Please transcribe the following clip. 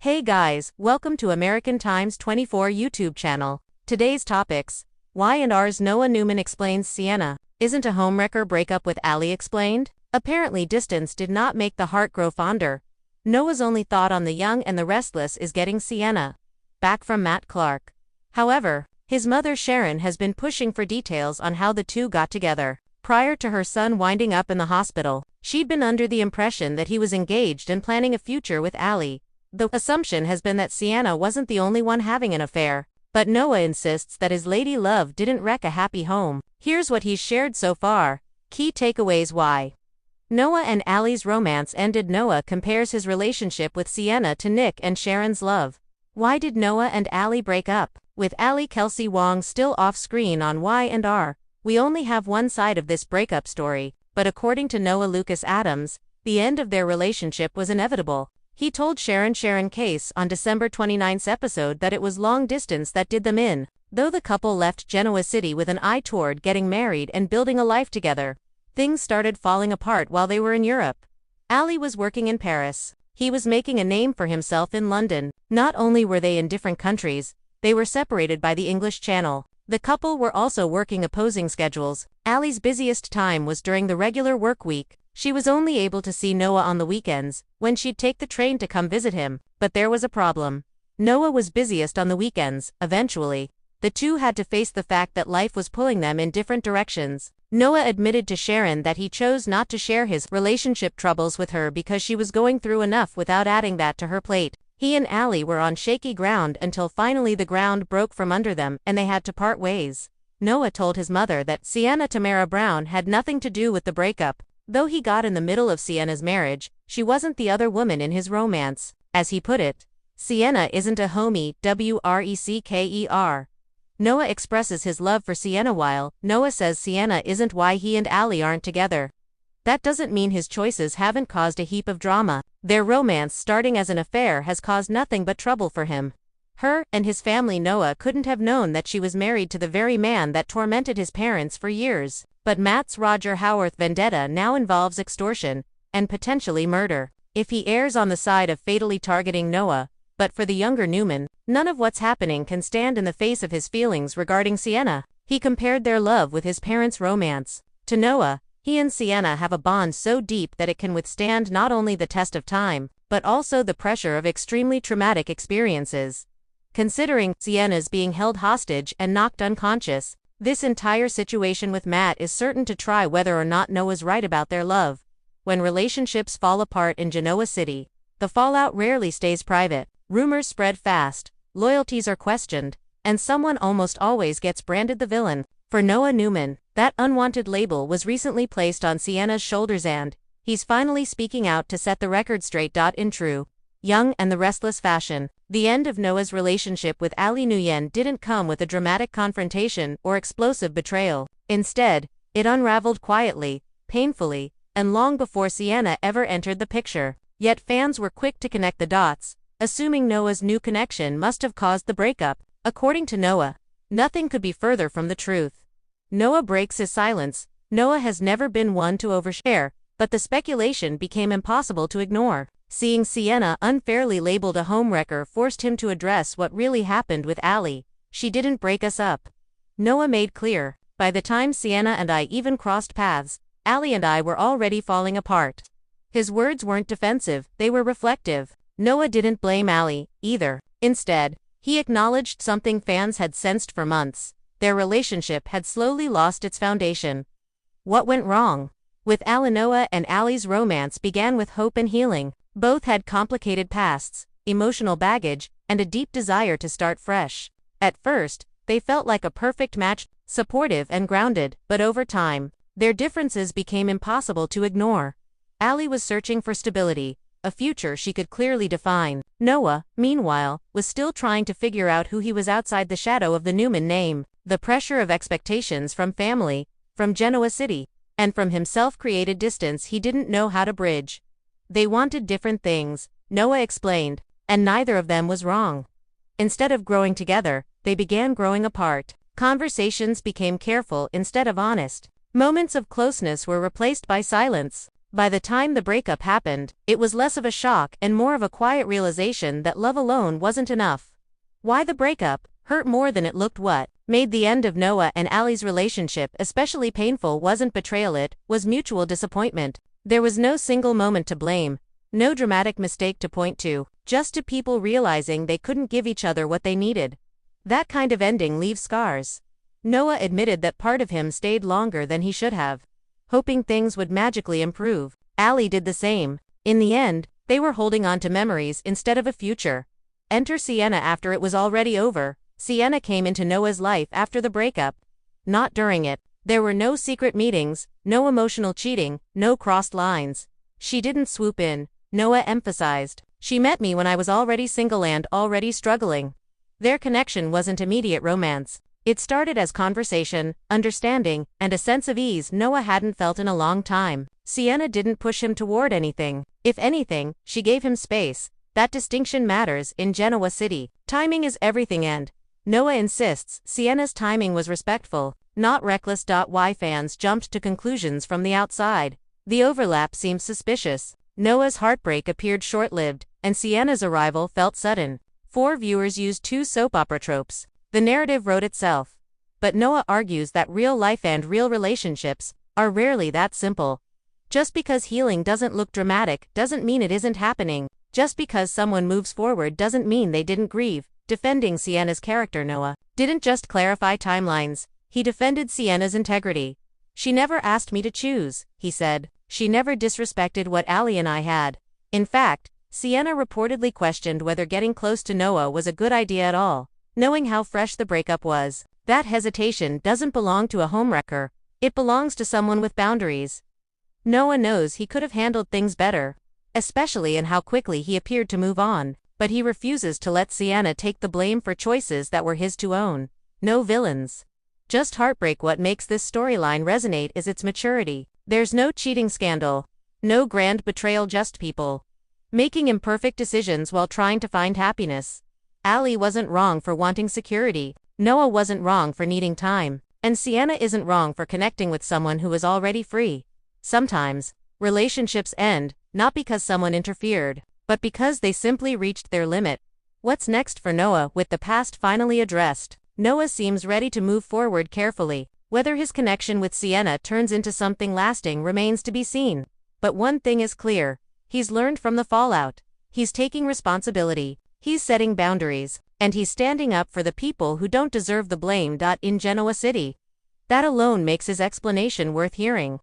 Hey guys, welcome to American Times 24 YouTube channel. Today's topics: Why and R's Noah Newman explains Sienna isn't a homewrecker breakup with Ali explained? Apparently distance did not make the heart grow fonder. Noah's only thought on the young and the restless is getting Sienna back from Matt Clark. However, his mother Sharon has been pushing for details on how the two got together. Prior to her son winding up in the hospital, she'd been under the impression that he was engaged and planning a future with Ali. The assumption has been that Sienna wasn't the only one having an affair, but Noah insists that his lady love didn't wreck a happy home. Here's what he's shared so far. Key takeaways: Why Noah and Ali's romance ended. Noah compares his relationship with Sienna to Nick and Sharon's love. Why did Noah and Ali break up? With Ali Kelsey Wong still off-screen on Y and R, we only have one side of this breakup story, but according to Noah Lucas Adams, the end of their relationship was inevitable. He told Sharon Case on December 29's episode that it was long distance that did them in, though the couple left Genoa City with an eye toward getting married and building a life together. Things started falling apart while they were in Europe. Ali was working in Paris. He was making a name for himself in London. Not only were they in different countries, they were separated by the English Channel. The couple were also working opposing schedules. Ali's busiest time was during the regular work week. She was only able to see Noah on the weekends, when she'd take the train to come visit him, but there was a problem. Noah was busiest on the weekends. Eventually, the two had to face the fact that life was pulling them in different directions. Noah admitted to Sharon that he chose not to share his relationship troubles with her because she was going through enough without adding that to her plate. He and Ali were on shaky ground until finally the ground broke from under them and they had to part ways. Noah told his mother that Sienna Tamara Brown had nothing to do with the breakup. Though he got in the middle of Sienna's marriage, she wasn't the other woman in his romance. As he put it, Sienna isn't a homie, wrecker. Noah expresses his love for Sienna while Noah says Sienna isn't why he and Ali aren't together. That doesn't mean his choices haven't caused a heap of drama. Their romance starting as an affair has caused nothing but trouble for him. Her and his family. Noah couldn't have known that she was married to the very man that tormented his parents for years. But Matt's Roger Howarth vendetta now involves extortion and potentially murder. If he errs on the side of fatally targeting Noah, but for the younger Newman, none of what's happening can stand in the face of his feelings regarding Sienna. He compared their love with his parents' romance. To Noah, he and Sienna have a bond so deep that it can withstand not only the test of time, but also the pressure of extremely traumatic experiences. Considering Sienna's being held hostage and knocked unconscious, this entire situation with Matt is certain to try whether or not Noah's right about their love. When relationships fall apart in Genoa City, the fallout rarely stays private. Rumors spread fast, loyalties are questioned, and someone almost always gets branded the villain. For Noah Newman, that unwanted label was recently placed on Sienna's shoulders and he's finally speaking out to set the record straight. In true Young and the Restless fashion, the end of Noah's relationship with Ali Nguyen didn't come with a dramatic confrontation or explosive betrayal. Instead, it unraveled quietly, painfully, and long before Sienna ever entered the picture. Yet fans were quick to connect the dots, assuming Noah's new connection must have caused the breakup. According to Noah, nothing could be further from the truth. Noah breaks his silence. Noah has never been one to overshare, but the speculation became impossible to ignore. Seeing Sienna unfairly labeled a homewrecker forced him to address what really happened with Ali. She didn't break us up, Noah made clear. By the time Sienna and I even crossed paths, Ali and I were already falling apart. His words weren't defensive, they were reflective. Noah didn't blame Ali, either. Instead, he acknowledged something fans had sensed for months. Their relationship had slowly lost its foundation. What went wrong? With Ali, Noah and Ali's romance began with hope and healing. Both had complicated pasts, emotional baggage, and a deep desire to start fresh. At first, they felt like a perfect match, supportive and grounded, but over time, their differences became impossible to ignore. Ali was searching for stability, a future she could clearly define. Noah, meanwhile, was still trying to figure out who he was outside the shadow of the Newman name. The pressure of expectations from family, from Genoa City, and from himself created distance he didn't know how to bridge. They wanted different things, Noah explained, and neither of them was wrong. Instead of growing together, they began growing apart. Conversations became careful instead of honest. Moments of closeness were replaced by silence. By the time the breakup happened, it was less of a shock and more of a quiet realization that love alone wasn't enough. Why the breakup hurt more than it looked. What made the end of Noah and Allie's relationship especially painful wasn't betrayal, it was mutual disappointment. There was no single moment to blame, no dramatic mistake to point to, just two people realizing they couldn't give each other what they needed. That kind of ending leaves scars. Noah admitted that part of him stayed longer than he should have, hoping things would magically improve. Allie did the same. In the end, they were holding on to memories instead of a future. Enter Sienna after it was already over. Sienna came into Noah's life after the breakup, not during it. There were no secret meetings, no emotional cheating, no crossed lines. She didn't swoop in, Noah emphasized. She met me when I was already single and already struggling. Their connection wasn't immediate romance. It started as conversation, understanding, and a sense of ease Noah hadn't felt in a long time. Sienna didn't push him toward anything. If anything, she gave him space. That distinction matters in Genoa City. Timing is everything, and Noah insists Sienna's timing was respectful, not reckless. Why fans jumped to conclusions from the outside. The overlap seemed suspicious. Noah's heartbreak appeared short-lived, and Sienna's arrival felt sudden. 4 viewers used 2 soap opera tropes. The narrative wrote itself. But Noah argues that real life and real relationships are rarely that simple. Just because healing doesn't look dramatic doesn't mean it isn't happening. Just because someone moves forward doesn't mean they didn't grieve. Defending Sienna's character, Noah didn't just clarify timelines, he defended Sienna's integrity. She never asked me to choose, he said. She never disrespected what Allie and I had. In fact, Sienna reportedly questioned whether getting close to Noah was a good idea at all. Knowing how fresh the breakup was, that hesitation doesn't belong to a homewrecker. It belongs to someone with boundaries. Noah knows he could have handled things better, especially in how quickly he appeared to move on, but he refuses to let Sienna take the blame for choices that were his to own. No villains, just heartbreak. What makes this storyline resonate is its maturity. There's no cheating scandal, no grand betrayal, just people making imperfect decisions while trying to find happiness. Allie wasn't wrong for wanting security, Noah wasn't wrong for needing time, and Sienna isn't wrong for connecting with someone who is already free. Sometimes, relationships end, not because someone interfered, but because they simply reached their limit. What's next for Noah? With the past finally addressed, Noah seems ready to move forward carefully. Whether his connection with Sienna turns into something lasting remains to be seen. But one thing is clear, he's learned from the fallout. He's taking responsibility. He's setting boundaries, and he's standing up for the people who don't deserve the blame. In Genoa City, that alone makes his explanation worth hearing.